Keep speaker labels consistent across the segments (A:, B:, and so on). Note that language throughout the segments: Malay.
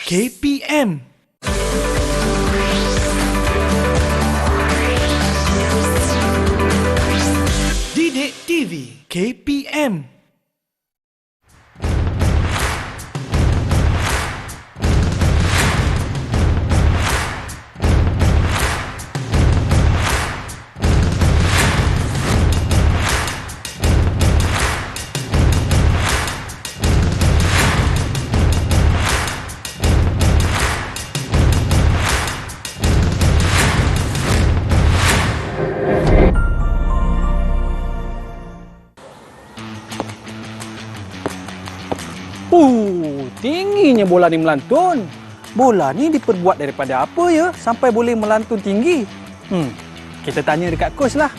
A: KPM. Didik TV KPM.
B: Tingginya bola ni melantun. Bola ni diperbuat daripada apa ya sampai boleh melantun tinggi? Kita tanya dekat coach lah.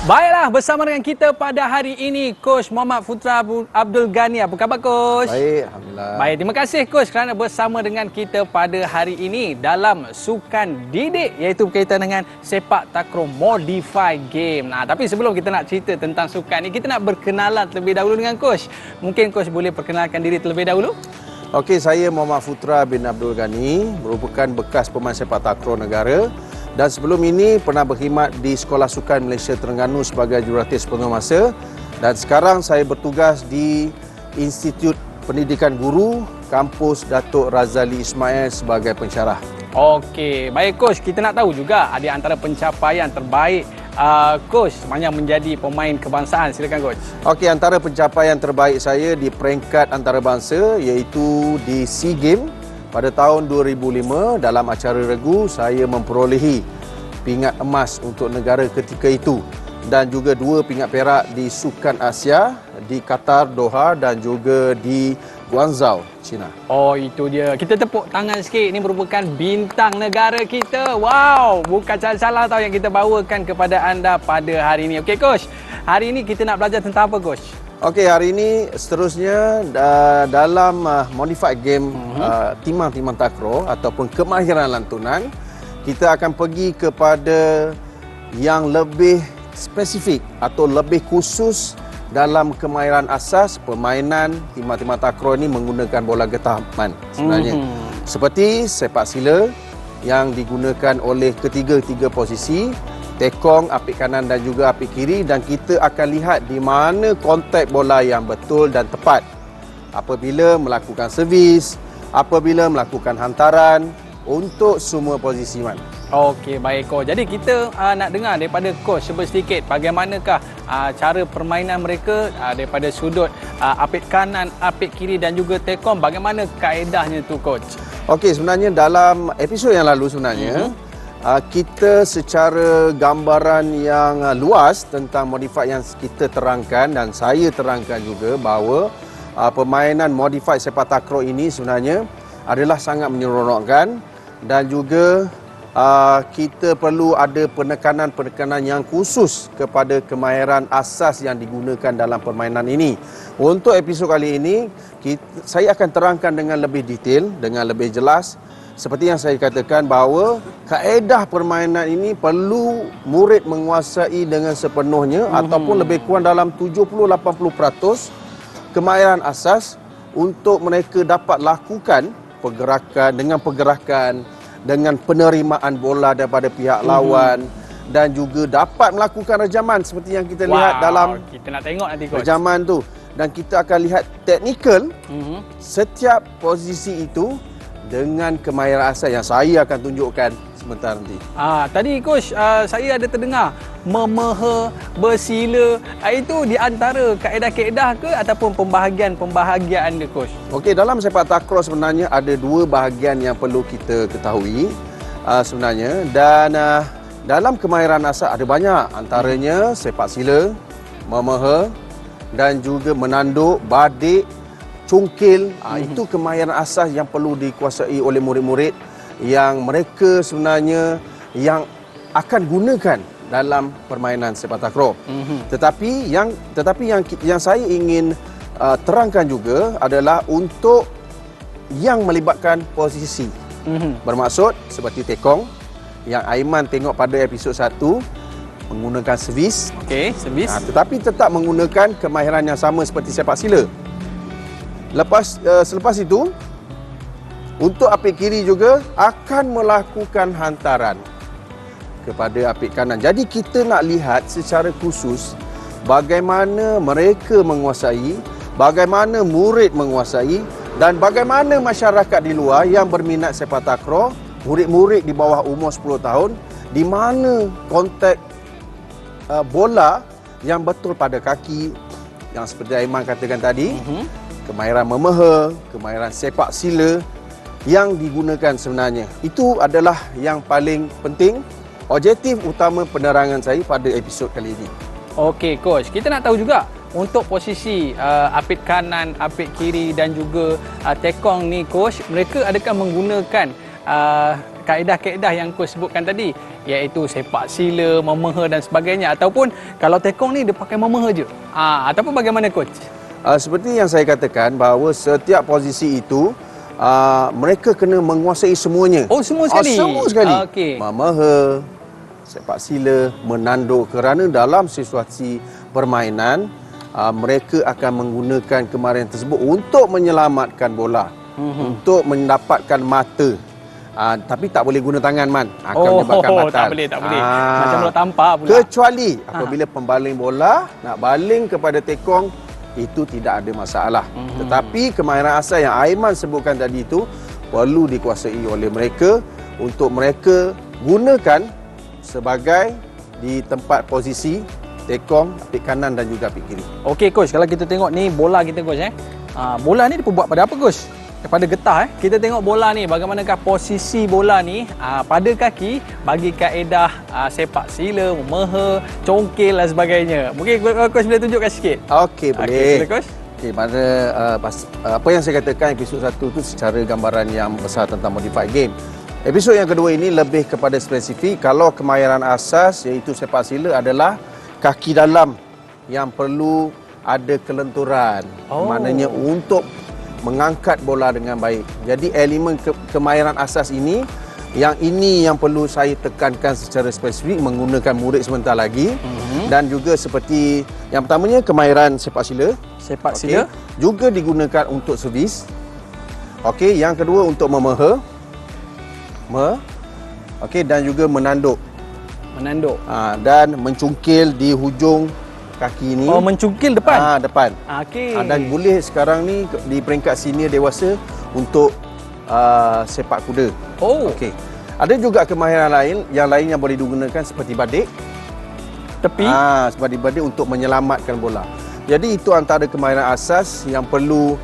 B: Baiklah, bersama dengan kita pada hari ini Coach Muhammad Futra Abdul Ghani. Apa khabar Coach?
C: Baik, Alhamdulillah.
B: Baik, terima kasih Coach kerana bersama dengan kita pada hari ini dalam sukan didik, iaitu berkaitan dengan sepak takraw modify game. Tapi sebelum kita nak cerita tentang sukan ni, kita nak berkenalan terlebih dahulu dengan Coach. Mungkin Coach boleh perkenalkan diri terlebih dahulu?
C: Okey, saya Muhammad Futra bin Abdul Ghani, merupakan bekas pemain sepak takraw negara. Dan sebelum ini pernah berkhidmat di Sekolah Sukan Malaysia Terengganu sebagai jurulatih sepenuh masa. Dan sekarang saya bertugas di Institut Pendidikan Guru, Kampus Datuk Razali Ismail sebagai pensyarah.
B: Okey, baik Coach. Kita nak tahu juga ada antara pencapaian terbaik Coach sepanjang menjadi pemain kebangsaan. Silakan Coach.
C: Okey, antara pencapaian terbaik saya di peringkat antarabangsa iaitu di SEA Games. Pada tahun 2005, dalam acara regu, saya memperolehi pingat emas untuk negara ketika itu dan juga 2 pingat perak di Sukan Asia di Qatar, Doha dan juga di Guangzhou, China.
B: Oh, itu dia. Kita tepuk tangan sikit. Ini merupakan bintang negara kita. Wow, bukan salah tahu yang kita bawakan kepada anda pada hari ini. Okey Coach, hari ini kita nak belajar tentang apa Coach?
C: Okey, hari ini seterusnya dalam modified game timang-timang takraw ataupun kemahiran lantunan, kita akan pergi kepada yang lebih spesifik atau lebih khusus dalam kemahiran asas permainan timang-timang takraw ini menggunakan bola getaman sebenarnya. Seperti sepak sila yang digunakan oleh ketiga-tiga posisi, tekong, apik kanan dan juga apik kiri, dan kita akan lihat di mana kontak bola yang betul dan tepat apabila melakukan servis, apabila melakukan hantaran untuk semua posisi man.
B: Okey, baik Coach. Jadi kita nak dengar daripada Coach sedikit bagaimanakah cara permainan mereka daripada sudut apik kanan, apik kiri dan juga tekong. Bagaimana kaedahnya tu Coach?
C: Okey, sebenarnya dalam episod yang lalu sebenarnya kita secara gambaran yang luas tentang modify yang kita terangkan dan saya terangkan juga bahawa permainan modified sepak takraw ini sebenarnya adalah sangat menyeronokkan dan juga kita perlu ada penekanan-penekanan yang khusus kepada kemahiran asas yang digunakan dalam permainan ini. Untuk episod kali ini, saya akan terangkan dengan lebih detail, dengan lebih jelas. Seperti yang saya katakan bahawa kaedah permainan ini perlu murid menguasai dengan sepenuhnya ataupun lebih kurang dalam 70-80% kemahiran asas untuk mereka dapat lakukan pergerakan dengan penerimaan bola daripada pihak lawan dan juga dapat melakukan rejaman seperti yang kita lihat dalam
B: kita nak tengok nanti Coach.
C: Rejaman tu, dan kita akan lihat teknikal setiap posisi itu dengan kemahiran asas yang saya akan tunjukkan sebentar nanti.
B: Tadi Coach, saya ada terdengar memeha, bersila, itu di antara kaedah-kaedah ke ataupun pembahagian-pembahagian dia Coach?
C: Okey, dalam sepak takraw sebenarnya ada 2 bahagian yang perlu kita ketahui sebenarnya, dan dalam kemahiran asas ada banyak, antaranya sepak sila, memeha dan juga menanduk, badik, cungkil. Itu kemahiran asas yang perlu dikuasai oleh murid-murid yang mereka sebenarnya yang akan gunakan dalam permainan sepak takraw. Tetapi yang saya ingin terangkan juga adalah untuk yang melibatkan posisi. Bermaksud seperti tekong yang Aiman tengok pada episod 1 menggunakan servis.
B: Okey, servis.
C: Tetapi tetap menggunakan kemahiran yang sama seperti sepak sila. Selepas itu, untuk apik kiri juga akan melakukan hantaran kepada apik kanan. Jadi kita nak lihat secara khusus bagaimana mereka menguasai, bagaimana murid menguasai dan bagaimana masyarakat di luar yang berminat sepak takraw, murid-murid di bawah umur 10 tahun, di mana kontak bola yang betul pada kaki, yang seperti Aiman katakan tadi, kemahiran memeha, kemahiran sepak sila yang digunakan sebenarnya. Itu adalah yang paling penting, objektif utama penerangan saya pada episod kali ini.
B: Okey coach, kita nak tahu juga untuk posisi apit kanan, apit kiri dan juga tekong ni coach, mereka adakah menggunakan kaedah-kaedah yang coach sebutkan tadi, iaitu sepak sila, memeha dan sebagainya, ataupun kalau tekong ni dia pakai memeha je? Ataupun bagaimana coach?
C: Seperti yang saya katakan bahawa setiap posisi itu mereka kena menguasai semuanya.
B: Oh, semua sekali?
C: Semua sekali.
B: Okey.
C: Memeha, sepak sila, menanduk, kerana dalam situasi permainan mereka akan menggunakan kemahiran tersebut untuk menyelamatkan bola, untuk mendapatkan mata. Tapi tak boleh guna tangan, Man. Akan menyebabkan batal.
B: Tak boleh. Macam bola tampar pula.
C: Kecuali apabila pembaling bola nak baling kepada tekong, itu tidak ada masalah. Tetapi kemahiran asal yang Aiman sebutkan tadi itu perlu dikuasai oleh mereka untuk mereka gunakan sebagai di tempat posisi tekong, apik kanan dan juga apik kiri.
B: Okey coach, kalau kita tengok ni bola kita coach bola ni dibuat pada apa coach? Daripada getah Kita tengok bola ni, bagaimanakah posisi bola ni pada kaki bagi kaedah sepak sila, memeha, congkil dan sebagainya. Mungkin coach boleh tunjukkan sikit?
C: Okey, boleh.
B: Okey, boleh coach?
C: Okey, pada apa yang saya katakan episod 1 tu secara gambaran yang besar tentang modified game. Episod yang kedua ini lebih kepada spesifik. Kalau kemahiran asas iaitu sepak sila adalah kaki dalam yang perlu ada kelenturan. Maknanya untuk mengangkat bola dengan baik. Jadi elemen kemahiran asas ini yang perlu saya tekankan secara spesifik menggunakan murid sebentar lagi. Dan juga seperti yang pertamanya kemahiran sepak sila.
B: Sepak sila
C: juga digunakan untuk servis. Okey, yang kedua untuk memeha. Okey, dan juga menanduk. Dan mencungkil di hujung kaki ni.
B: Oh, mencungkil depan?
C: Depan.
B: Okey.
C: Dan boleh sekarang ni di peringkat senior dewasa untuk sepak kuda.
B: Oh.
C: Okey. Ada juga kemahiran yang lain yang boleh digunakan seperti badik.
B: Tepi?
C: Seperti badik untuk menyelamatkan bola. Jadi itu antara kemahiran asas yang perlu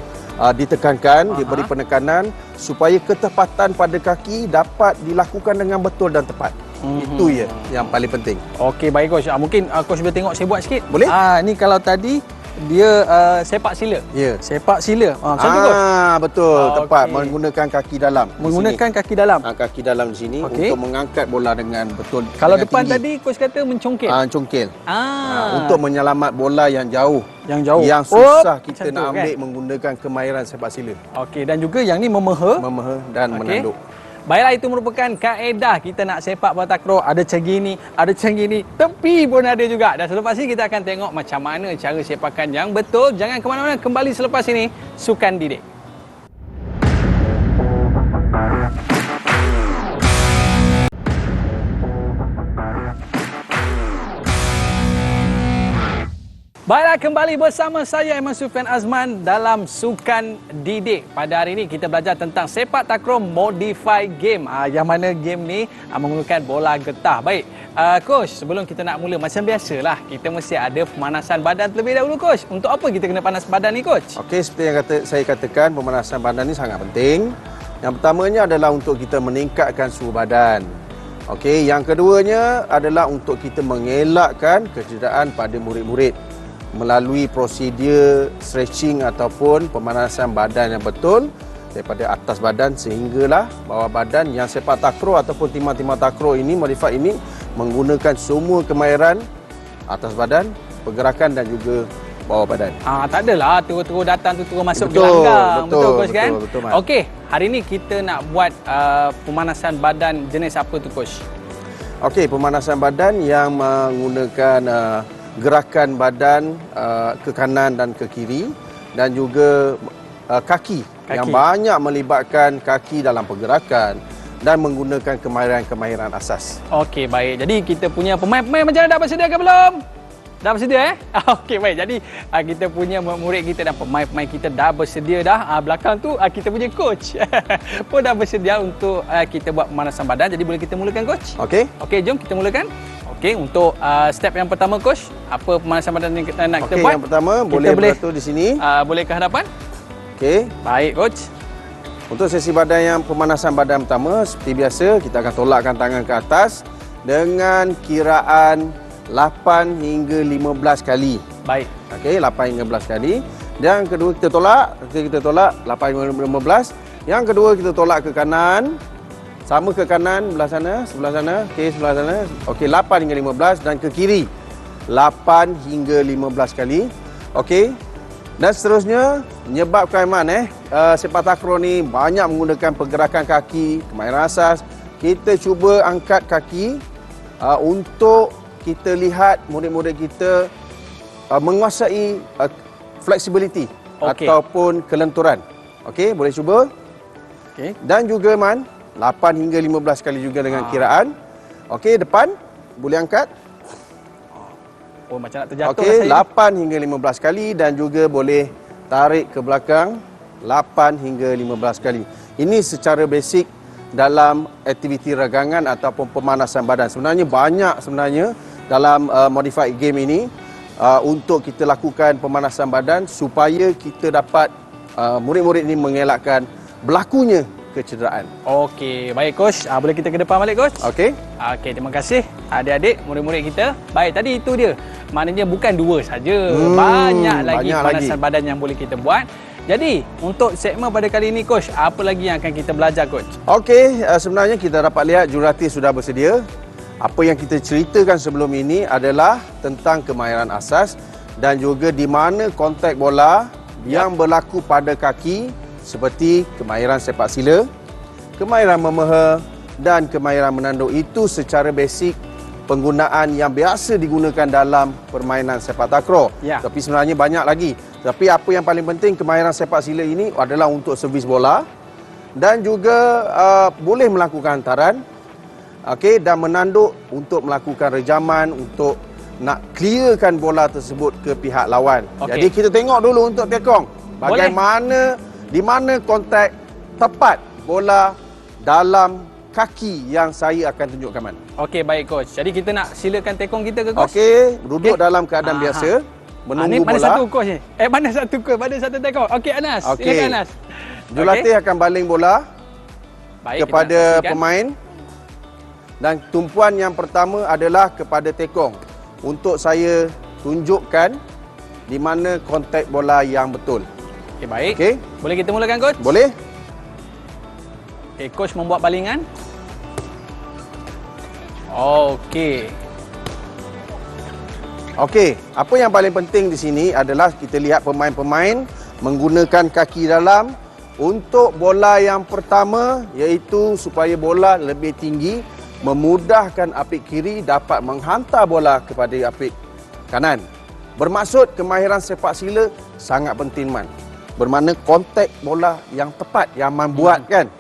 C: ditekankan, diberi penekanan supaya ketepatan pada kaki dapat dilakukan dengan betul dan tepat. Itu yang paling penting.
B: Okey, baik coach. Mungkin coach boleh tengok saya buat sikit?
C: Boleh.
B: Ni kalau tadi dia sepak sila.
C: Ya.
B: Sepak sila. Macam tu coach?
C: Betul, tepat.
B: Okey.
C: Menggunakan kaki dalam.
B: Menggunakan kaki dalam.
C: Kaki dalam di sini
B: Okey.
C: untuk mengangkat bola dengan betul.
B: Kalau
C: dengan
B: depan
C: tinggi.
B: tadi coach kata mencongkil.
C: Congkil. Untuk menyelamat bola yang jauh.
B: Yang jauh.
C: Yang susah kita
B: macam
C: nak
B: tu,
C: ambil
B: kan?
C: menggunakan kemahiran sepak sila.
B: Okey, dan juga yang ni memeha.
C: Memeha dan menanduk.
B: Baiklah, itu merupakan kaedah kita nak sepak bola takraw. Ada macam gini, ada macam gini. Tepi pun ada juga. Dan selepas ini kita akan tengok macam mana cara sepakan yang betul. Jangan ke mana-mana, kembali selepas ini Sukan Didik. Baiklah, kembali bersama saya Aiman Sufian Azman dalam Sukan Didik. Pada hari ini kita belajar tentang sepak takraw modify game. Yang mana game ni menggunakan bola getah. Baik, coach, sebelum kita nak mula macam biasalah, kita mesti ada pemanasan badan terlebih dahulu coach. Untuk apa kita kena panas badan ni coach?
C: Okey, seperti yang saya katakan, pemanasan badan ni sangat penting. Yang pertamanya adalah untuk kita meningkatkan suhu badan. Okey, yang keduanya adalah untuk kita mengelakkan kecederaan pada murid-murid melalui prosedur stretching ataupun pemanasan badan yang betul daripada atas badan sehinggalah bawah badan. Yang sepak takraw ataupun timah-timah takraw ini, modified ini, menggunakan semua kemahiran atas badan, pergerakan dan juga bawah badan.
B: Tak adalah terus datang terus masuk
C: Betul,
B: gelanggang.
C: betul,
B: Coach kan?
C: betul, Mat.
B: Okey, hari ni kita nak buat pemanasan badan jenis apa tu Coach?
C: Okey, pemanasan badan yang menggunakan gerakan badan ke kanan dan ke kiri dan juga kaki yang banyak melibatkan kaki dalam pergerakan dan menggunakan kemahiran-kemahiran asas.
B: Okey, baik. Jadi kita punya pemain-pemain macam mana, dah bersedia ke belum? Dah bersedia Okey, baik. Jadi kita punya murid kita dan pemain-pemain kita dah bersedia dah. Belakang tu kita punya coach pun dah bersedia untuk kita buat pemanasan badan. Jadi boleh kita mulakan coach?
C: Okey.
B: Okey, jom kita mulakan. Okey, untuk step yang pertama coach, apa pemanasan badan yang kita nak kita buat?
C: Yang pertama
B: kita
C: boleh beratur di sini.
B: Boleh ke hadapan?
C: Okey.
B: Baik coach.
C: Untuk sesi badan yang pemanasan badan pertama, seperti biasa kita akan tolakkan tangan ke atas dengan kiraan 8 hingga 15 kali.
B: Baik.
C: Okey, 8 hingga 15 kali. Dan kedua kita tolak 8 hingga 15. Yang kedua kita tolak ke kanan. Sama ke kanan sebelah sana. Okey, sebelah sana. Okey, 8 hingga 15 dan ke kiri 8 hingga 15 kali. Okey. Dan seterusnya menyebabkan sepak takraw ni banyak menggunakan pergerakan kaki, kemahiran asas. Kita cuba angkat kaki untuk kita lihat murid-murid kita menguasai flexibility ataupun kelenturan. Okey, boleh cuba. Okey. Dan juga 8 hingga 15 kali juga dengan kiraan. Okey, depan boleh angkat.
B: Oh, macam nak terjatuh.
C: Okey, 8 hingga 15 kali dan juga boleh tarik ke belakang 8 hingga 15 kali. Ini secara basic dalam aktiviti ragangan ataupun pemanasan badan. Sebenarnya banyak dalam modified game ini untuk kita lakukan pemanasan badan supaya kita dapat murid-murid ini mengelakkan berlakunya kecederaan. Okey,
B: baik coach. Boleh kita ke depan balik coach?
C: Okey.
B: Okey, terima kasih adik-adik, murid-murid kita. Baik, tadi itu dia. Maknanya bukan 2 saja. Banyak lagi pemanasan badan yang boleh kita buat. Jadi, untuk segmen pada kali ini coach, apa lagi yang akan kita belajar coach?
C: Okey, sebenarnya kita dapat lihat jurulatih sudah bersedia. Apa yang kita ceritakan sebelum ini adalah tentang kemahiran asas dan juga di mana kontak bola yang berlaku pada kaki seperti kemahiran sepak sila, kemahiran memeha dan kemahiran menanduk. Itu secara basic penggunaan yang biasa digunakan dalam permainan sepak takraw. Tapi sebenarnya banyak lagi. Tapi apa yang paling penting, kemahiran sepak sila ini adalah untuk servis bola dan juga boleh melakukan hantaran. Okey, dan menanduk untuk melakukan rejaman untuk nak clearkan bola tersebut ke pihak lawan. Jadi kita tengok dulu untuk tekong. Bagaimana di mana kontak tepat bola dalam kaki yang saya akan tunjukkan man.
B: Okey, baik coach. Jadi kita nak silakan tekong kita ke coach?
C: Okey, duduk dalam keadaan biasa, menunggu bola.
B: Mana satu coach ni? Mana satu coach? Mana satu tekong? Okey Anas, silakan Anas.
C: Jurulatih akan baling bola kepada pemain. Dan tumpuan yang pertama adalah kepada tekong untuk saya tunjukkan di mana kontak bola yang betul.
B: Okey, baik. Okey. Boleh kita mulakan coach?
C: Boleh.
B: Okey, coach membuat balingan. Okey.
C: Okey, apa yang paling penting di sini adalah kita lihat pemain-pemain menggunakan kaki dalam untuk bola yang pertama, iaitu supaya bola lebih tinggi, memudahkan apik kiri dapat menghantar bola kepada apik kanan. Bermaksud kemahiran sepak sila sangat penting man. Bermakna kontak bola yang tepat yang membuat kan.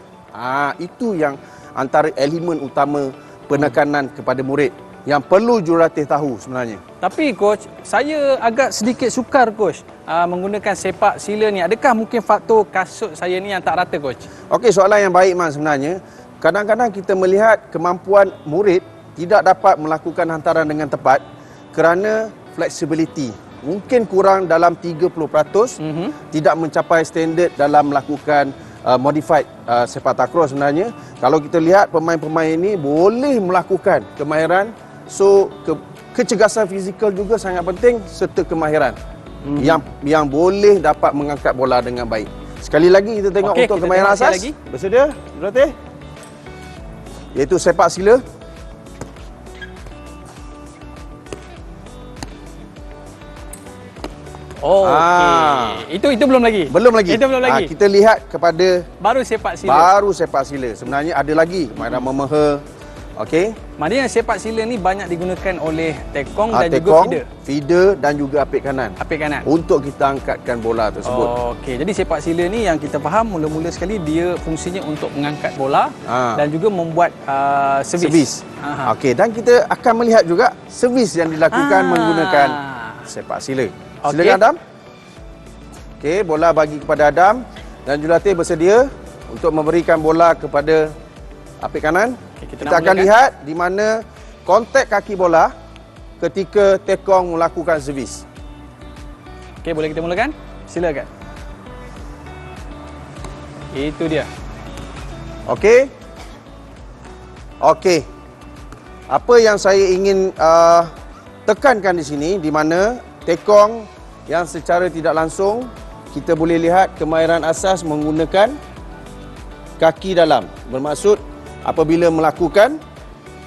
C: Itu yang antara elemen utama penekanan kepada murid yang perlu jurulatih tahu sebenarnya.
B: Tapi coach, saya agak sedikit sukar coach menggunakan sepak sila ni. Adakah mungkin faktor kasut saya ni yang tak rata coach?
C: Okey, soalan yang baik man sebenarnya. Kadang-kadang kita melihat kemampuan murid tidak dapat melakukan hantaran dengan tepat kerana flexibility. Mungkin kurang dalam 30%, tidak mencapai standard dalam melakukan modified sepak takraw sebenarnya. Kalau kita lihat pemain-pemain ini boleh melakukan kemahiran. So, kecergasan fizikal juga sangat penting serta kemahiran yang boleh dapat mengangkat bola dengan baik. Sekali lagi kita tengok untuk kemahiran asas. Bersedia? Jurulatih? Iaitu sepak sila.
B: Oh, okey. Itu belum lagi?
C: Belum lagi.
B: Itu belum lagi.
C: Kita lihat kepada
B: Baru sepak sila.
C: baru sepak sila. Sebenarnya ada lagi kemahiran memeha. Okey.
B: Maknanya sepak sila ni banyak digunakan oleh tekong dan juga
C: tekong,
B: feeder.
C: feeder dan juga apik kanan.
B: Apik kanan.
C: Untuk kita angkatkan bola tersebut.
B: Oh, okey. Jadi sepak sila ni yang kita faham mula-mula sekali dia fungsinya untuk mengangkat bola dan juga membuat servis. Aha.
C: Okey, dan kita akan melihat juga servis yang dilakukan menggunakan sepak sila.
B: Okey.
C: Silakan Adam. Okey, bola bagi kepada Adam dan Jullatif bersedia untuk memberikan bola kepada apik kanan.
B: Okey,
C: kita akan lihat di mana kontak kaki bola ketika tekong melakukan servis.
B: Okey, boleh kita mulakan? Silakan. Itu dia.
C: Okey. Okey. Apa yang saya ingin tekankan di sini, di mana tekong yang secara tidak langsung kita boleh lihat kemahiran asas menggunakan kaki dalam. Bermaksud apabila melakukan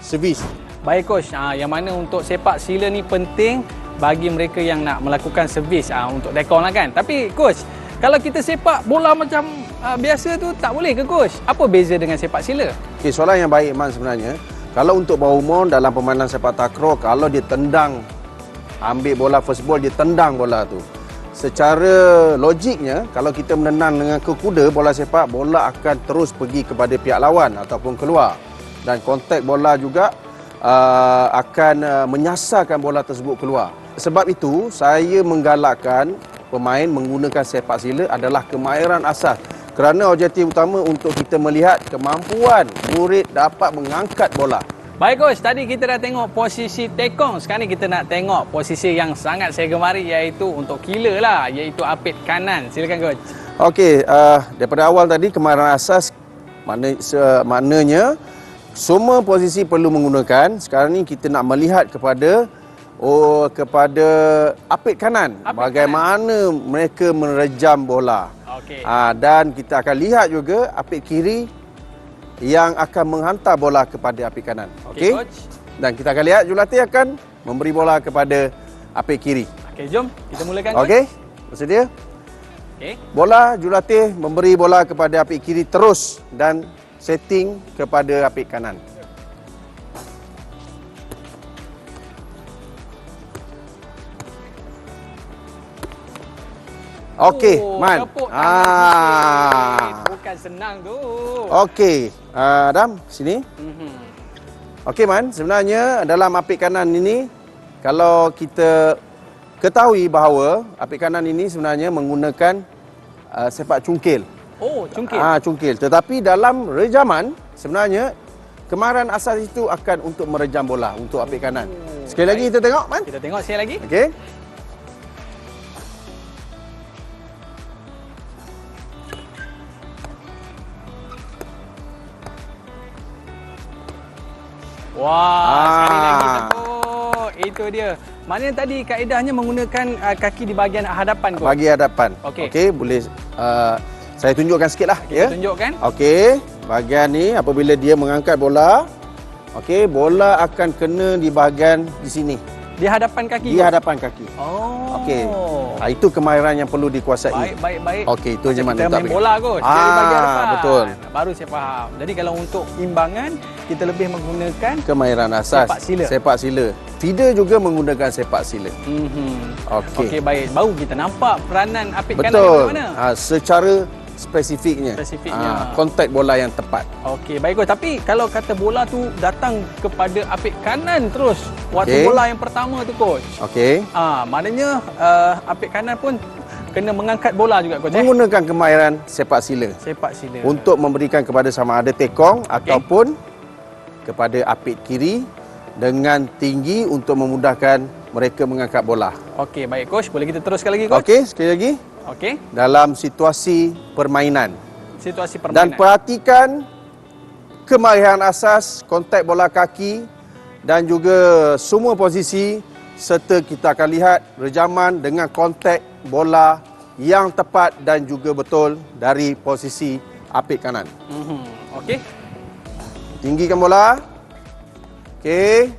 C: servis.
B: Baik coach, yang mana untuk sepak sila ni penting bagi mereka yang nak melakukan servis untuk tekong lah kan. Tapi coach, kalau kita sepak bola macam biasa tu tak boleh ke coach? Apa beza dengan sepak sila?
C: Okey, soalan yang baik Man sebenarnya. Kalau untuk bawah umur dalam permainan sepak takraw, kalau dia tendang, ambil bola first ball, dia tendang bola tu. Secara logiknya, kalau kita menendang dengan kuda bola sepak, bola akan terus pergi kepada pihak lawan ataupun keluar. Dan kontak bola juga akan menyasarkan bola tersebut keluar. Sebab itu, saya menggalakkan pemain menggunakan sepak sila adalah kemahiran asas. Kerana objektif utama untuk kita melihat kemampuan murid dapat mengangkat bola.
B: Baik coach, tadi kita dah tengok posisi tekong. Sekarang ni kita nak tengok posisi yang sangat saya gemari iaitu untuk killer lah, iaitu apit kanan. Silakan coach.
C: Okey, daripada awal tadi kemahiran asas maknanya semua posisi perlu menggunakan. Sekarang ni kita nak melihat kepada apit kanan. Bagaimana mereka merejam bola.
B: Okey.
C: Dan kita akan lihat juga apit kiri yang akan menghantar bola kepada apit kanan. Okey.
B: Coach.
C: Dan kita akan lihat Jullatif akan memberi bola kepada apit kiri.
B: Okey, jom kita mulakan coach.
C: Okey. Bersedia?
B: Okey.
C: Bola Jullatif memberi bola kepada apit kiri terus dan setting kepada apit kanan. Okey, Man.
B: Tepuk tangan. Bukan senang tu.
C: Okey, Adam, sini. Okey, Man. Sebenarnya dalam apit kanan ini, kalau kita ketahui bahawa apit kanan ini sebenarnya menggunakan sepak cungkil.
B: Oh, cungkil.
C: Cungkil. Tetapi dalam rejaman, sebenarnya kemahiran asas itu akan untuk merejam bola untuk apit kanan. Sekali lagi kita tengok, Man.
B: Kita tengok sekali lagi.
C: Okey.
B: Wah, sekali lagi tepuk. Itu dia. Maknanya tadi kaedahnya menggunakan kaki di bahagian hadapan kot.
C: Bagi hadapan.
B: Okey.
C: Okey, boleh saya tunjukkan sikitlah ya.
B: Tunjukkan.
C: Okey, bahagian ni apabila dia mengangkat bola, okey, bola akan kena di bahagian di sini.
B: Di hadapan kaki.
C: Di hadapan kaki.
B: Oh.
C: Okey. Itu kemahiran yang perlu dikuasai.
B: Baik.
C: Okey, itu je mana
B: kita main bola kot. Dari bahagian depan.
C: Betul.
B: Baru saya faham. Jadi kalau untuk imbangan, kita lebih menggunakan
C: kemahiran asas
B: sepak sila.
C: Feeder juga menggunakan sepak sila.
B: Okey, baik. Baru kita nampak peranan apit kanan
C: betul.
B: di mana.
C: Secara spesifiknya. Kontak bola yang tepat.
B: Okey, baik coach. Tapi kalau kata bola tu datang kepada apit kanan terus waktu bola yang pertama tu coach.
C: Okey.
B: Maknanya apit kanan pun kena mengangkat bola juga coach.
C: Menggunakan kemahiran sepak sila.
B: Sepak sila.
C: Untuk memberikan kepada sama ada tekong ataupun kepada apit kiri dengan tinggi untuk memudahkan mereka mengangkat bola.
B: Okey, baik coach. Boleh kita teruskan lagi coach?
C: Okey, sekali lagi.
B: Okey.
C: Dalam situasi permainan.
B: Situasi
C: Dan
B: permainan.
C: perhatikan kemahiran asas, kontak bola kaki dan juga semua posisi serta kita akan lihat rejaman dengan kontak bola yang tepat dan juga betul dari posisi apit kanan.
B: Okey.
C: Tinggikan bola. Okey.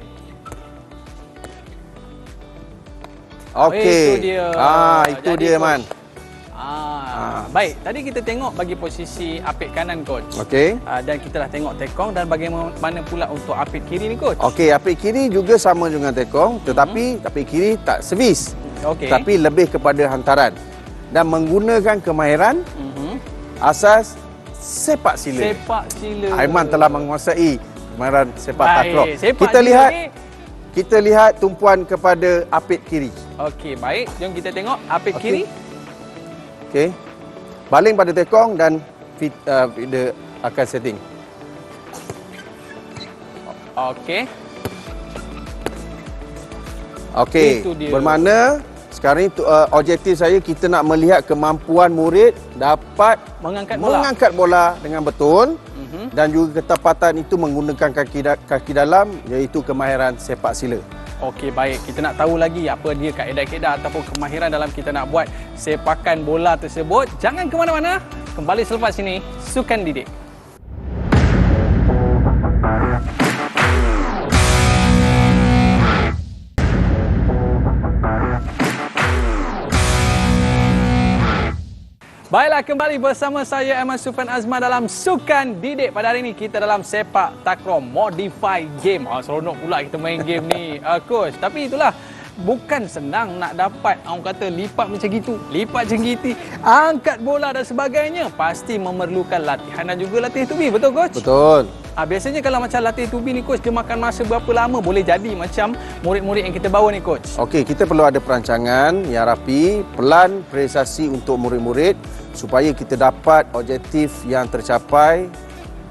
C: Okey.
B: Itu dia.
C: Itu
B: Jadi,
C: dia
B: coach.
C: Man.
B: Baik, tadi kita tengok bagi posisi apit kanan coach.
C: Okey.
B: Dan kita dah tengok tekong dan bagaimana pula untuk apit kiri ni coach?
C: Okey, apit kiri juga sama dengan tekong, tetapi apit kiri tak servis.
B: Okey.
C: Tapi lebih kepada hantaran dan menggunakan kemahiran asas sepak sila.
B: Sepak sila.
C: Aiman telah menguasai kemahiran sepak
B: Baik,
C: takraw.
B: sepak
C: Kita
B: sila
C: lihat
B: ni.
C: kita lihat tumpuan kepada apit kiri.
B: Okey, baik. Jom kita tengok apit
C: Okey.
B: kiri.
C: Okey. Baling pada tekong dan feeder akan setting.
B: Okey.
C: Okey.
B: Itu dia.
C: Bermakna sekarang ni objektif saya kita nak melihat kemampuan murid dapat
B: Mengangkat bola.
C: bola dengan betul dan juga ketepatan itu menggunakan kaki dalam iaitu kemahiran sepak sila.
B: Okey, baik. Kita nak tahu lagi apa dia kaedah-kaedah ataupun kemahiran dalam kita nak buat sepakan bola tersebut. Jangan ke mana-mana. Kembali selepas ini, Sukan Didik. Baiklah, kembali bersama saya Ahmad Sufan Azman dalam Sukan Didik. Pada hari ini kita dalam sepak takraw modify game. Seronok pula kita main game ni, coach. Tapi itulah, bukan senang nak dapat orang kata lipat macam gitu, lipat macam gitu, angkat bola dan sebagainya. Pasti memerlukan latihan dan juga latih tubi, betul coach?
C: Betul.
B: Biasanya kalau macam latih tubi ni coach, dia makan masa berapa lama boleh jadi macam murid-murid yang kita bawa ni coach?
C: Okey, kita perlu ada perancangan yang rapi, pelan realisasi untuk murid-murid supaya kita dapat objektif yang tercapai,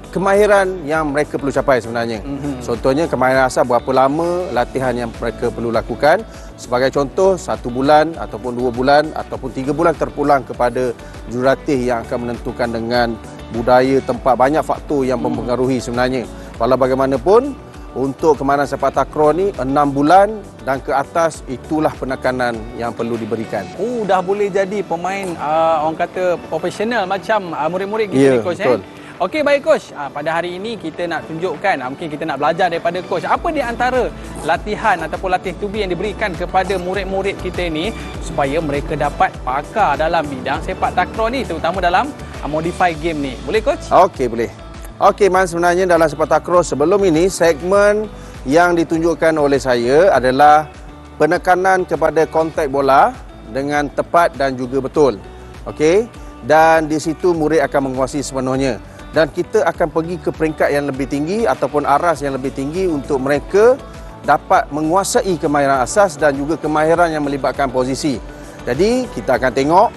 C: kemahiran yang mereka perlu capai sebenarnya. Contohnya kemahiran asas berapa lama latihan yang mereka perlu lakukan. Sebagai contoh, 1 bulan ataupun 2 bulan ataupun 3 bulan terpulang kepada jurulatih yang akan menentukan dengan budaya tempat, banyak faktor yang mempengaruhi sebenarnya. Walau bagaimanapun, untuk kemahiran sepak takraw ni 6 bulan dan ke atas itulah penekanan yang perlu diberikan.
B: Dah boleh jadi pemain orang kata profesional macam murid-murid kita ni coach.
C: Betul.
B: Okey, baik coach. Pada hari ini kita nak tunjukkan, mungkin kita nak belajar daripada coach. Apa di antara latihan ataupun latih tubi yang diberikan kepada murid-murid kita ni supaya mereka dapat pakar dalam bidang sepak takraw ni, terutama dalam modify game ni. Boleh coach?
C: Okey, boleh. Okey, Man, sebenarnya dalam sepak takraw sebelum ini, segmen yang ditunjukkan oleh saya adalah penekanan kepada kontak bola dengan tepat dan juga betul. Okey, dan di situ murid akan menguasai sepenuhnya. Dan kita akan pergi ke peringkat yang lebih tinggi ataupun aras yang lebih tinggi untuk mereka dapat menguasai kemahiran asas dan juga kemahiran yang melibatkan posisi. Jadi, kita akan tengok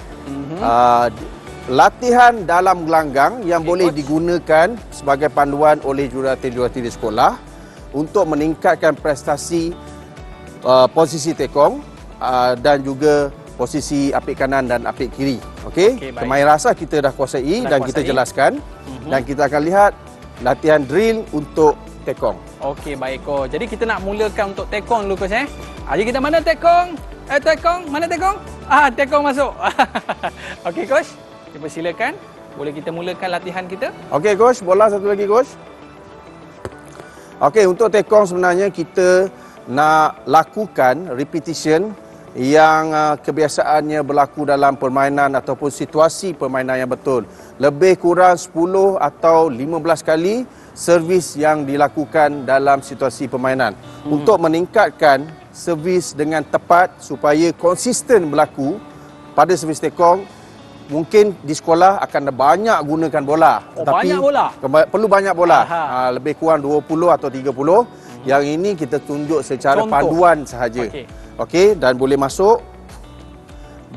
C: latihan dalam gelanggang yang boleh digunakan sebagai panduan oleh jurulatih-jurulatih di sekolah untuk meningkatkan prestasi posisi tekong dan juga posisi apit kanan dan apit kiri. Okey, kemahiran asas kita dah kuasai dan kita jelaskan dan kita akan lihat latihan drill untuk tekong.
B: Okey, baik coach. Jadi kita nak mulakan untuk tekong dulu coach. Jadi kita mana tekong? Tekong, mana tekong? Tekong masuk. Okey coach. Dipersilakan. Boleh kita mulakan latihan kita?
C: Okey coach, bola satu lagi coach. Okey, untuk tekong sebenarnya kita nak lakukan repetition yang kebiasaannya berlaku dalam permainan ataupun situasi permainan yang betul. Lebih kurang 10 atau 15 kali servis yang dilakukan dalam situasi permainan. Untuk meningkatkan servis dengan tepat supaya konsisten berlaku pada servis tekong, mungkin di sekolah akan banyak gunakan bola.
B: Tapi banyak bola?
C: Perlu banyak bola. Lebih kurang 20 atau 30. Yang ini kita tunjuk secara panduan sahaja. Okey, dan boleh masuk.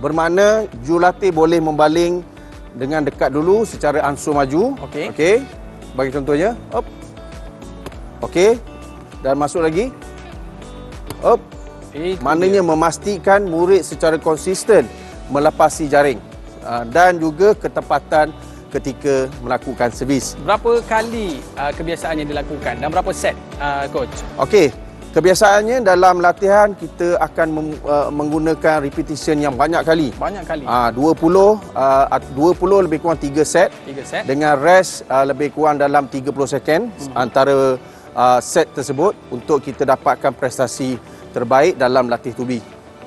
C: Bermakna jurulatih boleh membaling dengan dekat dulu secara ansur maju. Okey. Bagi contohnya, hop. Okey. Dan masuk lagi. Hop. Maknanya memastikan murid secara konsisten melepasi jaring dan juga ketepatan ketika melakukan servis.
B: Berapa kali kebiasaan yang dilakukan dan berapa set coach? Okey.
C: Kebiasaannya dalam latihan kita akan menggunakan repetition yang banyak kali.
B: Banyak kali.
C: 20 lebih kurang 3 set.
B: 3 set.
C: Dengan rest lebih kurang dalam 30 second antara set tersebut untuk kita dapatkan prestasi terbaik dalam latih tubi.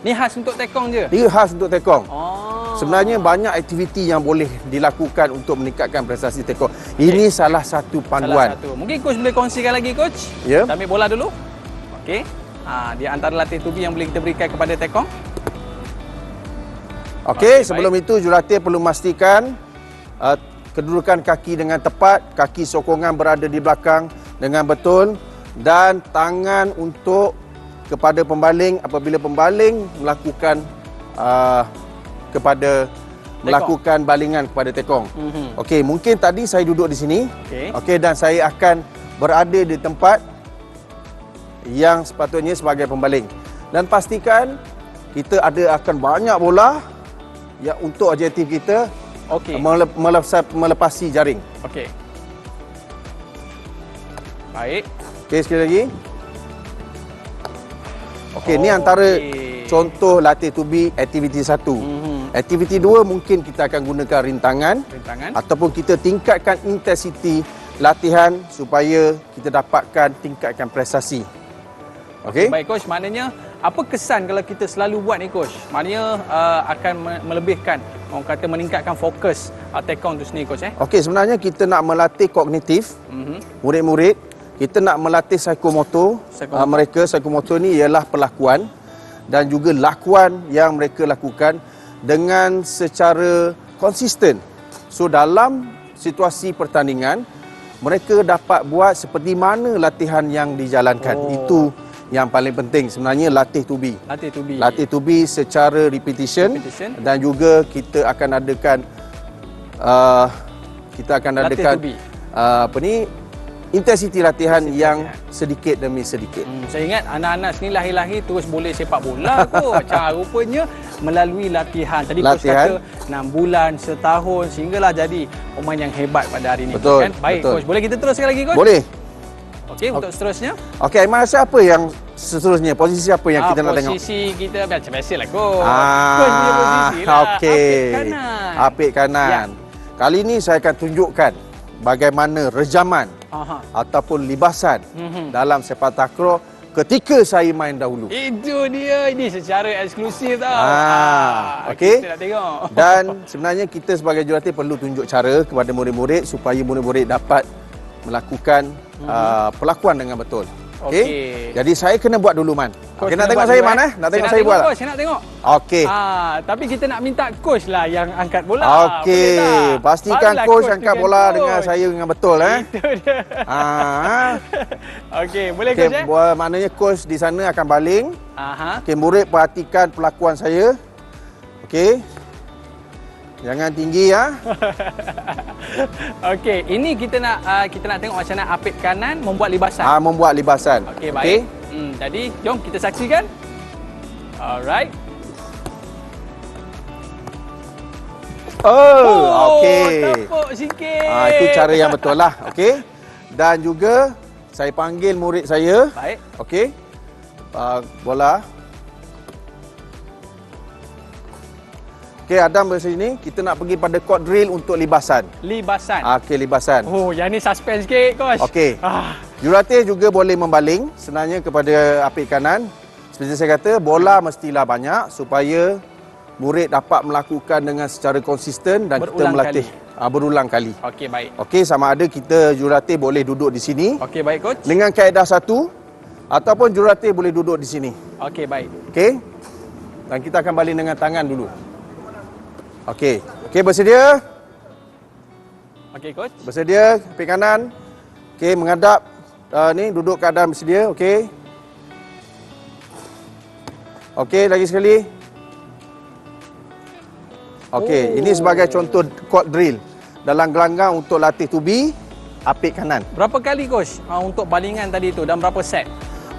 B: Ni khas untuk tekong je?
C: Dia khas untuk tekong.
B: Oh.
C: Sebenarnya banyak aktiviti yang boleh dilakukan untuk meningkatkan prestasi tekong. Ini salah satu panduan.
B: Salah satu. Mungkin coach boleh kongsikan lagi coach?
C: Ya.
B: Kita ambil bola dulu. Okey. Dia antara latih tubi yang boleh kita berikan kepada tekong.
C: Okey,
B: Okey,
C: sebelum itu jurulatih perlu memastikan kedudukan kaki dengan tepat, kaki sokongan berada di belakang dengan betul dan tangan untuk kepada pembaling apabila pembaling melakukan melakukan balingan kepada tekong. Okey, mungkin tadi saya duduk di sini. Okey, dan saya akan berada di tempat yang sepatutnya sebagai pembaling. Dan pastikan kita akan banyak bola ya untuk objektif kita melepasi jaring.
B: Okey. Baik.
C: Okey, sekali lagi. Okey, ni antara contoh latih tubi aktiviti 1. Aktiviti 2 mungkin kita akan gunakan rintangan ataupun kita tingkatkan intensiti latihan supaya kita dapatkan tingkatkan prestasi. Okey.
B: Baik coach, maknanya apa kesan kalau kita selalu buat ni coach? Maknanya akan melebihkan, orang kata meningkatkan fokus tekong tu sendiri coach
C: Okey, sebenarnya kita nak melatih kognitif murid-murid, kita nak melatih psikomotor. Mereka psikomotor ni ialah perlakuan dan juga lakuan yang mereka lakukan dengan secara konsisten. So dalam situasi pertandingan mereka dapat buat seperti mana latihan yang dijalankan. Itu yang paling penting sebenarnya, latih tubi. Latih tubi secara repetition dan juga kita akan adakan intensiti latihan yang sedikit demi sedikit.
B: Saya ingat anak-anak sini lahir-lahir terus boleh sepak bola coach. Rupanya melalui latihan. Tadi coach kata 6 bulan, setahun sehinggalah jadi pemain yang hebat pada hari ini.
C: Betul.
B: Kan? Baik
C: betul.
B: coach, boleh kita teruskan lagi coach?
C: Boleh.
B: Okey, untuk seterusnya.
C: Okey, Aiman rasa apa yang seterusnya? Posisi apa yang kita nak tengok?
B: Posisi kita biasa-biasalah coach. Coach punya posisi lah.
C: Okey.
B: Apik kanan.
C: Apik kanan. Kali ini saya akan tunjukkan bagaimana rejaman ataupun libasan dalam sepak takraw ketika saya main dahulu.
B: Itu dia. Ini secara eksklusif tau.
C: Okey.
B: Kita nak tengok.
C: Dan sebenarnya kita sebagai jurulatih perlu tunjuk cara kepada murid-murid supaya murid-murid dapat melakukan perlakuan dengan betul. Okey. Jadi saya kena buat dulu Man. Okey, nak tengok saya Man Nak tengok saya buat.
B: Saya nak tengok.
C: Okey.
B: Tapi kita nak minta coach lah yang angkat bola.
C: Okey. Pastikan coach angkat bola dengan saya dengan betul
B: Itu dia. Okey, boleh coach
C: maknanya coach di sana akan baling. Okey, murid perhatikan perlakuan saya. Okey. Jangan tinggi ya.
B: Okey, ini kita nak tengok macam mana apit kanan membuat libasan.
C: Membuat libasan.
B: Okey, baik. Jadi jom kita saksikan. Alright.
C: Okey.
B: Tepuk sikit.
C: Itu cara yang betul lah. Okey. Dan juga saya panggil murid saya.
B: Baik.
C: Okey. Bola. Okey, Adam bersini sini. Kita nak pergi pada court drill untuk libasan.
B: Libasan.
C: Okey, libasan.
B: Yang ni suspense sikit, coach.
C: Okey. Jurulatih juga boleh membaling sebenarnya kepada apik kanan. Seperti saya kata, bola mestilah banyak supaya murid dapat melakukan dengan secara konsisten dan kita melatih berulang kali.
B: Okey, baik.
C: Okey, sama ada kita jurulatih boleh duduk di sini.
B: Okey, baik coach.
C: Dengan kaedah 1 ataupun jurulatih boleh duduk di sini.
B: Okey, baik.
C: Okey. Dan kita akan baling dengan tangan dulu. Okey. Okey, bersedia?
B: Okey, coach.
C: Bersedia, apik kanan. Okey, menghadap ni duduk keadaan bersedia. Okey. Okey, lagi sekali. Okey, ini sebagai contoh court drill dalam gelanggang untuk latih tubi apik kanan.
B: Berapa kali coach untuk balingan tadi tu dan berapa set?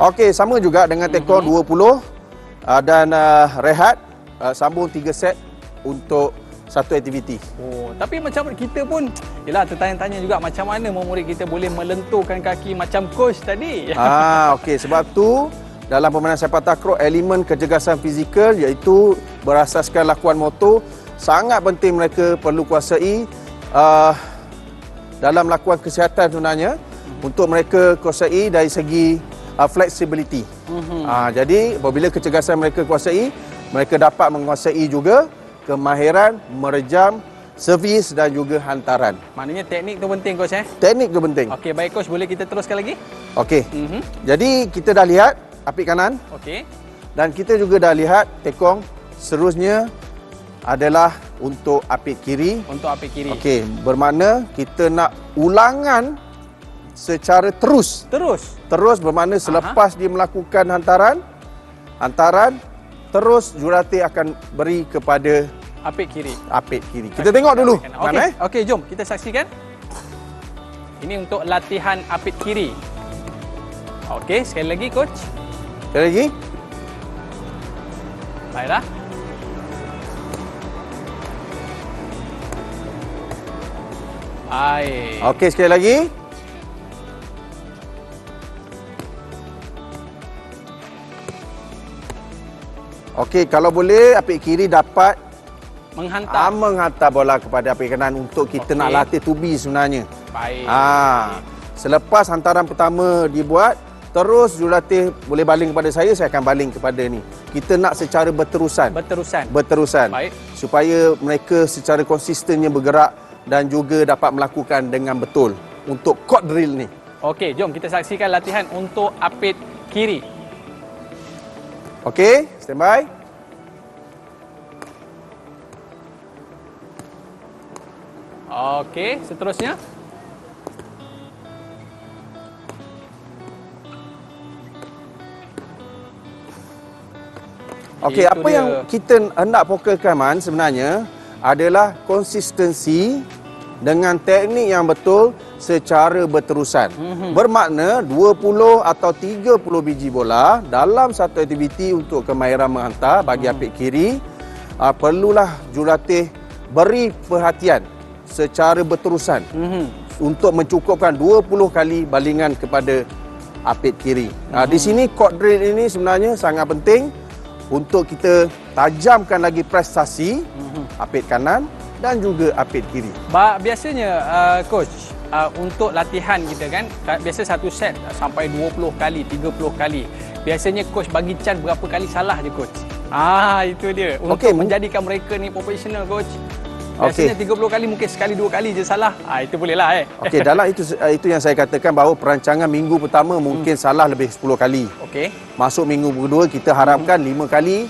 C: Okey, sama juga dengan tekong 20 dan rehat sambung 3 set untuk satu aktiviti.
B: Tapi macam kita pun yalah tertanya-tanya juga macam mana murid kita boleh melenturkan kaki macam coach tadi.
C: Okey, sebab tu dalam permainan sepak takraw elemen kecergasan fizikal iaitu berasaskan lakuan motor sangat penting mereka perlu kuasai dalam lakuan kesihatan sebenarnya untuk mereka kuasai dari segi flexibility. Jadi apabila kecergasan mereka kuasai, mereka dapat menguasai juga kemahiran merejam, servis dan juga hantaran.
B: Maknanya teknik tu penting coach
C: Teknik tu penting.
B: Okey, baik coach, boleh kita teruskan lagi?
C: Okey. Jadi kita dah lihat apit kanan
B: Okey.
C: dan kita juga dah lihat tekong seterusnya adalah untuk apit kiri.
B: Untuk apit kiri.
C: Okey, bermakna kita nak ulangan secara terus. Terus bermakna selepas dia melakukan hantaran, terus jurulatih akan beri kepada
B: Apit kiri.
C: apit kiri. Kita tengok dulu.
B: Okey, okey, jom kita saksikan. Ini untuk latihan apit kiri. Okey, sekali lagi coach.
C: Sekali lagi.
B: Baiklah. Baik.
C: Okey, sekali lagi. Okey, kalau boleh apit kiri dapat menghantar bola kepada apit kanan untuk kita nak latih tubi sebenarnya.
B: Baik.
C: Selepas hantaran pertama dibuat, terus jurulatih boleh baling kepada saya akan baling kepada ni. Kita nak secara berterusan.
B: Baik.
C: Supaya mereka secara konsistennya bergerak dan juga dapat melakukan dengan betul untuk court drill ni.
B: Okey, jom kita saksikan latihan untuk apit kiri.
C: Okey, standby.
B: Okey, seterusnya.
C: Okey,
B: Itu
C: apa
B: dia.
C: yang kita hendak fokuskan Man sebenarnya adalah konsistensi dengan teknik yang betul secara berterusan. Bermakna 20 atau 30 biji bola dalam satu aktiviti untuk kemahiran menghantar bagi apit kiri, perlulah jurulatih beri perhatian secara berterusan untuk mencukupkan 20 kali balingan kepada apit kiri. Di sini court drill ini sebenarnya sangat penting untuk kita tajamkan lagi prestasi apit kanan dan juga apit kiri.
B: Biasanya coach, untuk latihan kita kan, biasa satu set sampai 20 kali, 30 kali. Biasanya coach bagi chance berapa kali salah je coach? Itu dia. Untuk menjadikan mereka ni profesional coach. Biasanya 30 kali mungkin sekali dua kali je salah. Itu boleh lah
C: Okey, dalam itu yang saya katakan bahawa perancangan minggu pertama mungkin salah lebih 10 kali.
B: Okey.
C: Masuk minggu kedua kita harapkan 5 kali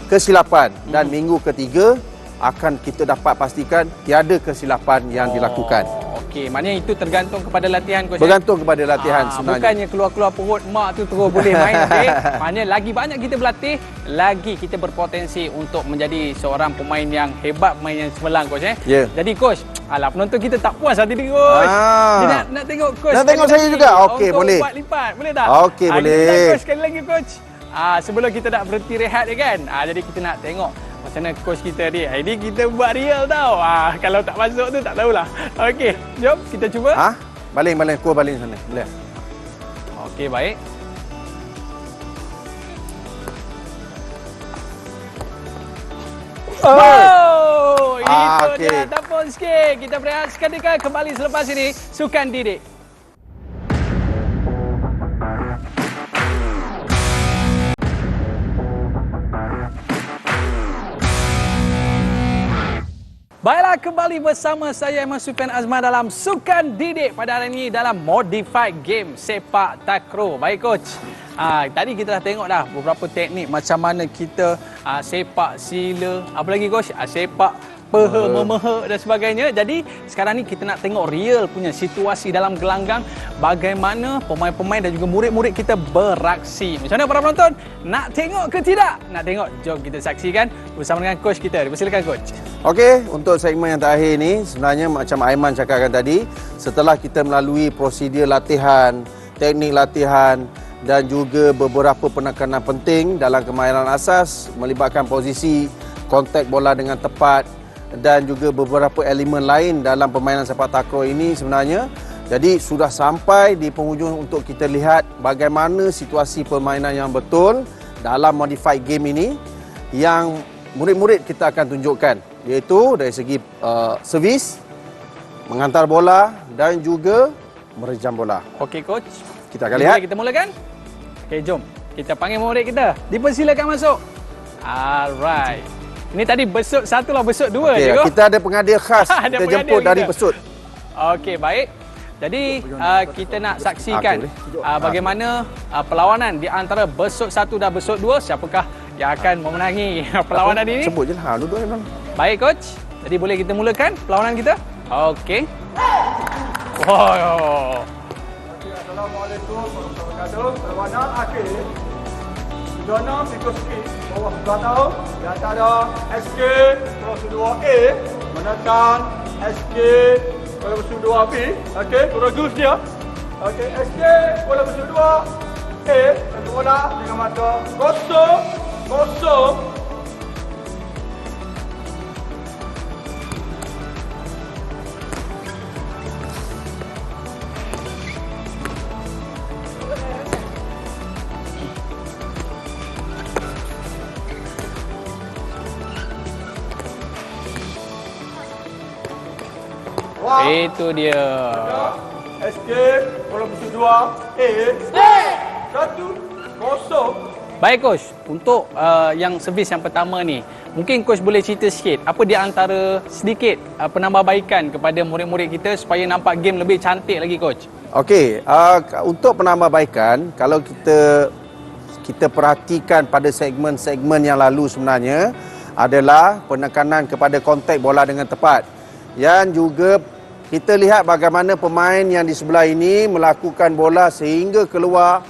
C: kesilapan dan minggu ketiga akan kita dapat pastikan tiada kesilapan yang dilakukan.
B: Okey, maknanya itu tergantung kepada latihan coach.
C: Bergantung kepada latihan sebenarnya.
B: Bukannya keluar-keluar perut mak tu terus boleh main. Okey. Maknanya lagi banyak kita berlatih, lagi kita berpotensi untuk menjadi seorang pemain yang hebat, pemain yang cemerlang coach
C: Yeah.
B: Jadi coach, penonton kita tak puas hati dia coach. Dia nak tengok coach.
C: Nak tengok saya juga. Okey, boleh.
B: Untuk 4 lipat, boleh tak?
C: Okey, boleh.
B: Kita coach sekali lagi coach. Sebelum kita nak berhenti rehat dia kan. Jadi kita nak tengok macam mana coach kita ni. Ini kita buat real tau. Kalau tak masuk tu tak tahulah. Okey, jom kita cuba.
C: Baling. Kau baling sana. Boleh.
B: Okey, baik. Oh, itu dia. Tampon sikit. Kita berehat seketika, kembali selepas ini. Sukan Didik. Baiklah, kembali bersama saya Ahmad Sufian Azman dalam Sukan Didik pada hari ini dalam Modified Game Sepak Takraw. Baik coach, tadi kita dah tengok dah beberapa teknik macam mana kita sepak sila, apa lagi coach, sepak peha, memeha dan sebagainya. Jadi sekarang ni kita nak tengok real punya situasi dalam gelanggang, bagaimana pemain-pemain dan juga murid-murid kita beraksi. Macam mana para penonton? Nak tengok ke tidak? Nak tengok? Jom kita saksikan bersama dengan coach kita. Dipersilakan coach.
C: Okey, untuk segmen yang terakhir ni sebenarnya macam Aiman cakapkan tadi, setelah kita melalui prosedur latihan, teknik latihan dan juga beberapa penekanan penting dalam kemahiran asas melibatkan posisi, kontak bola dengan tepat dan juga beberapa elemen lain dalam permainan sepak takraw ini sebenarnya. Jadi sudah sampai di penghujung untuk kita lihat bagaimana situasi permainan yang betul dalam modified game ini yang murid-murid kita akan tunjukkan, iaitu dari segi servis, menghantar bola dan juga merejam bola.
B: Okey coach.
C: Kita akan lihat.
B: Kita mulakan. Okey, jom. Kita panggil murid kita. Dipersilakan masuk. Alright. Ini tadi besut satu lah, besut dua je.
C: Okey, kita ada penghadiah khas.
B: Ada
C: Kita
B: penghadiah
C: jemput dari
B: kita.
C: Besut.
B: Okey, baik. Jadi kita nak saksikan
C: Okey,
B: bagaimana perlawanan di antara besut 1 dan besut 2. Siapakah yang akan memenangi perlawanan ini?
C: Sebut je lah. Dua-dua memang.
B: Baik, coach. Jadi boleh kita mulakan perlawanan kita? Okey. Wow.
D: Assalamualaikum warahmatullahi wabarakatuh. Perlawanan akhir. Jona Pikoski bawah 9 tahun di antara SK Kursus 2A menekan SK Kursus 2B. Okey, kursus dia. Okey, SK Kursus 2A satu bola dengan mata 0-0.
B: Itu dia.
D: SK Kursus 2A 1-0.
B: Baik, coach. Untuk yang servis yang pertama ni, mungkin coach boleh cerita sikit apa di antara sedikit penambahbaikan kepada murid-murid kita supaya nampak game lebih cantik lagi, coach.
C: Okey, untuk penambahbaikan, kalau kita perhatikan pada segmen-segmen yang lalu sebenarnya adalah penekanan kepada kontak bola dengan tepat. Yang juga kita lihat bagaimana pemain yang di sebelah ini melakukan bola sehingga keluar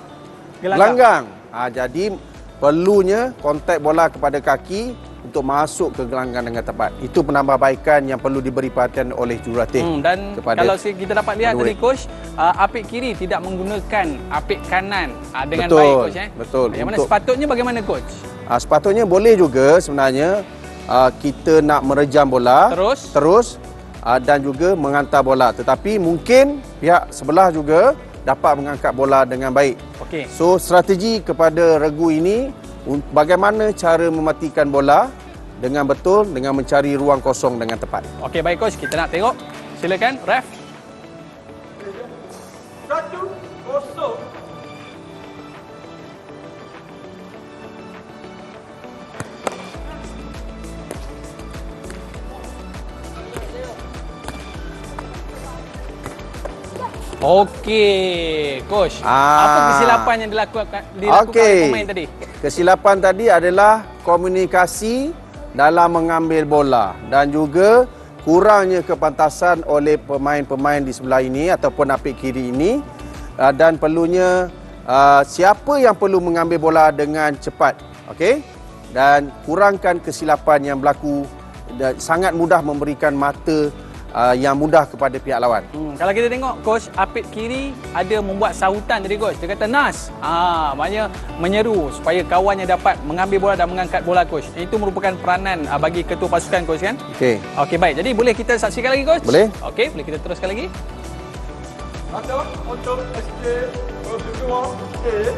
C: gelanggang. Jadi perlunya kontak bola kepada kaki untuk masuk ke gelanggang dengan tepat. Itu penambahbaikan yang perlu diberi perhatian oleh jurulatih.
B: Dan
C: kepada
B: kalau kita dapat lihat tadi, coach, apik kiri tidak menggunakan apik kanan dengan baik, coach.
C: Betul.
B: Yang mana sepatutnya bagaimana, coach?
C: Sepatutnya boleh juga sebenarnya kita nak merejam bola terus dan juga menghantar bola, tetapi mungkin pihak sebelah juga dapat mengangkat bola dengan baik.
B: Okey.
C: So strategi kepada regu ini bagaimana cara mematikan bola dengan betul dengan mencari ruang kosong dengan tepat.
B: Okey, baik, coach, kita nak tengok. Silakan, ref.
D: 1-0.
B: Okey, coach. Apa kesilapan yang dilakukan oleh pemain tadi?
C: Kesilapan tadi adalah komunikasi dalam mengambil bola dan juga kurangnya kepantasan oleh pemain-pemain di sebelah ini ataupun apik kiri ini, dan perlunya siapa yang perlu mengambil bola dengan cepat. Okey? Dan kurangkan kesilapan yang berlaku, dan sangat mudah memberikan mata yang mudah kepada pihak lawan.
B: Kalau kita tengok, coach, apik kiri ada membuat sahutan tadi, coach. Dia kata nas. Maknanya menyeru supaya kawannya dapat mengambil bola dan mengangkat bola, coach. Itu merupakan peranan bagi ketua pasukan, coach, kan?
C: Okey.
B: Okey, baik. Jadi boleh kita saksikan lagi, coach?
C: Boleh.
B: Okey, boleh kita teruskan lagi?
D: Ada untuk SK Kursus 2A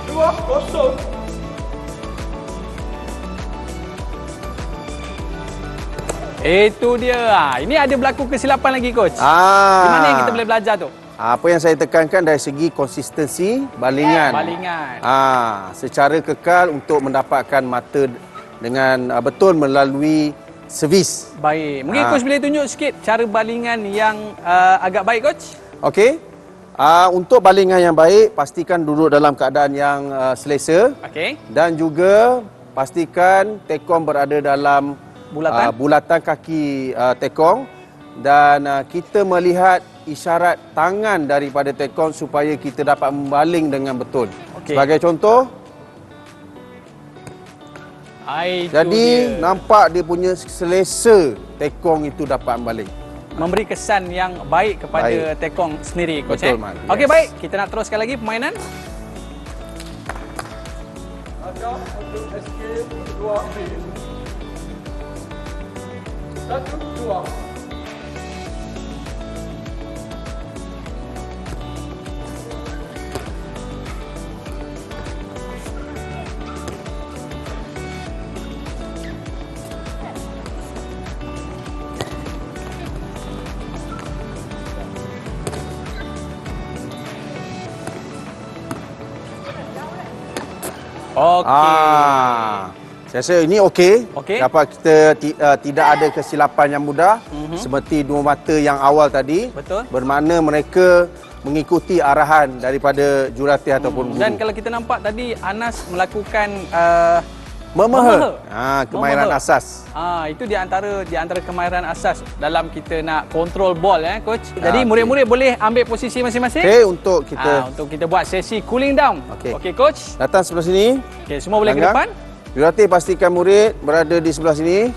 D: 2-0.
B: Itu dia. Ini ada berlaku kesilapan lagi, coach. Di mana yang kita boleh belajar tu?
C: Apa yang saya tekankan dari segi konsistensi balingan. Secara kekal untuk mendapatkan mata dengan betul melalui servis.
B: Baik. Mungkin coach boleh tunjuk sikit cara balingan yang agak baik, coach?
C: Okey. Untuk balingan yang baik, pastikan duduk dalam keadaan yang selesa.
B: Okey.
C: Dan juga pastikan tekong berada dalam bulatan kaki tekong, dan kita melihat isyarat tangan daripada tekong supaya kita dapat membaling dengan betul.
B: Okey.
C: Sebagai contoh, jadi nampak dia punya selesa tekong itu dapat membaling.
B: Memberi kesan yang baik kepada tekong sendiri, coach.
C: Betul, Man.
B: Okey, baik. Kita nak teruskan lagi permainan.
D: Ada untuk SK 2B 1-2.
C: Saya rasa ini okey.
B: Okey.
C: Dapat kita tidak ada kesilapan yang mudah seperti dua mata yang awal tadi.
B: Betul.
C: Bermakna mereka mengikuti arahan daripada jurulatih ataupun guru.
B: Dan kalau kita nampak tadi Anas melakukan
C: Memeha. Kemahiran
B: Memeha.
C: asas.
B: itu di antara kemahiran asas dalam kita nak control ball coach. Jadi murid-murid boleh ambil posisi masing-masing.
C: Okey, untuk kita
B: untuk kita buat sesi cooling down. Okey coach.
C: datang sebelah sini.
B: Okey, semua boleh ke
C: Langgar.
B: depan.
C: Jurulatih pastikan murid berada di sebelah sini.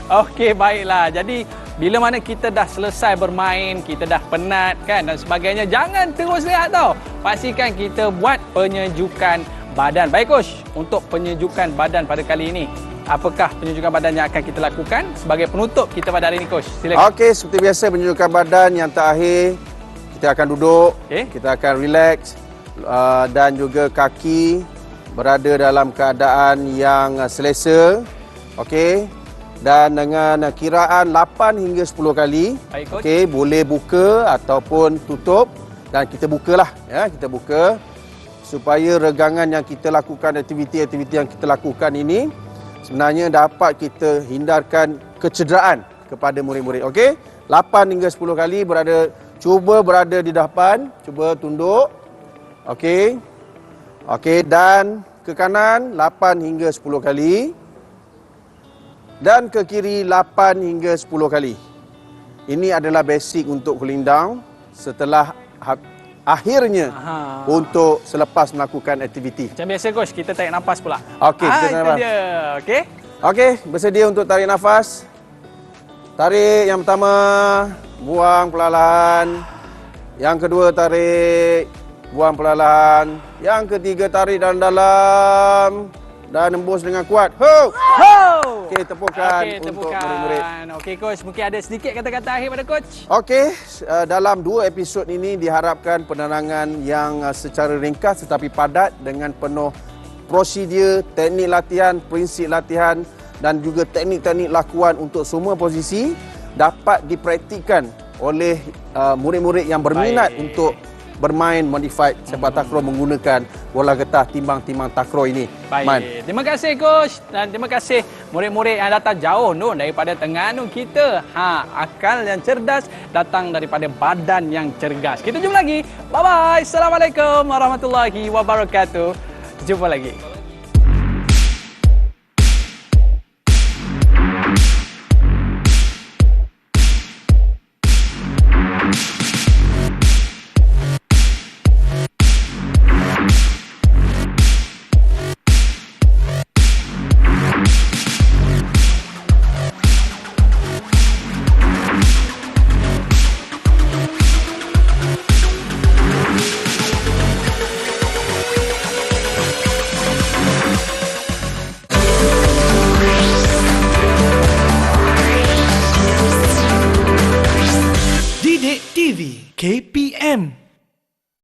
B: Okey, baiklah. Jadi bila mana kita dah selesai bermain, kita dah penat kan dan sebagainya, jangan terus lihat tau. Pastikan kita buat penyejukan badan. Baik coach, untuk penyejukan badan pada kali ini, apakah penyejukan badan yang akan kita lakukan sebagai penutup kita pada hari ini coach? Silakan.
C: Okey, seperti biasa penunjukan badan yang terakhir, kita akan duduk, kita akan relax dan juga kaki berada dalam keadaan yang selesa. Okey. Dan dengan kiraan 8 hingga 10 kali.
B: Baik, coach.
C: Okey, boleh buka ataupun tutup dan kita bukalah ya, kita buka supaya regangan yang kita lakukan, aktiviti-aktiviti yang kita lakukan ini sebenarnya dapat kita hindarkan kecederaan kepada murid-murid. Okey? 8 hingga 10 kali cuba berada di depan, cuba tunduk. Okey. Okey, dan ke kanan 8 hingga 10 kali. Dan ke kiri 8 hingga 10 kali. Ini adalah basic untuk cooling down setelah akhirnya untuk selepas melakukan aktiviti.
B: Macam biasa coach, kita tarik nafas pula.
C: Okey, kita tarik
B: itu
C: nafas.
B: dia. Okey.
C: Okey, bersedia untuk tarik nafas. Tarik yang pertama, buang perlahan. Yang kedua tarik, buang perlahan. Yang ketiga tarik dalam-dalam dan hembus dengan kuat. Ho! Okey, tepukan untuk murid-murid.
B: Okey coach, mungkin ada sedikit kata-kata akhir pada coach.
C: Okey, dalam 2 episod ini diharapkan penerangan yang secara ringkas tetapi padat dengan penuh prosedur, teknik latihan, prinsip latihan dan juga teknik-teknik lakuan untuk semua posisi dapat dipraktikkan oleh murid-murid yang berminat untuk bermain modified sepak takraw menggunakan bola getah timbang-timbang takraw ini.
B: Baik. Terima kasih coach dan terima kasih murid-murid yang datang jauh daripada Terengganu kita. Akal yang cerdas datang daripada badan yang cergas. Kita jumpa lagi. Bye bye. Assalamualaikum warahmatullahi wabarakatuh. Jumpa lagi.
A: Didik TV KPM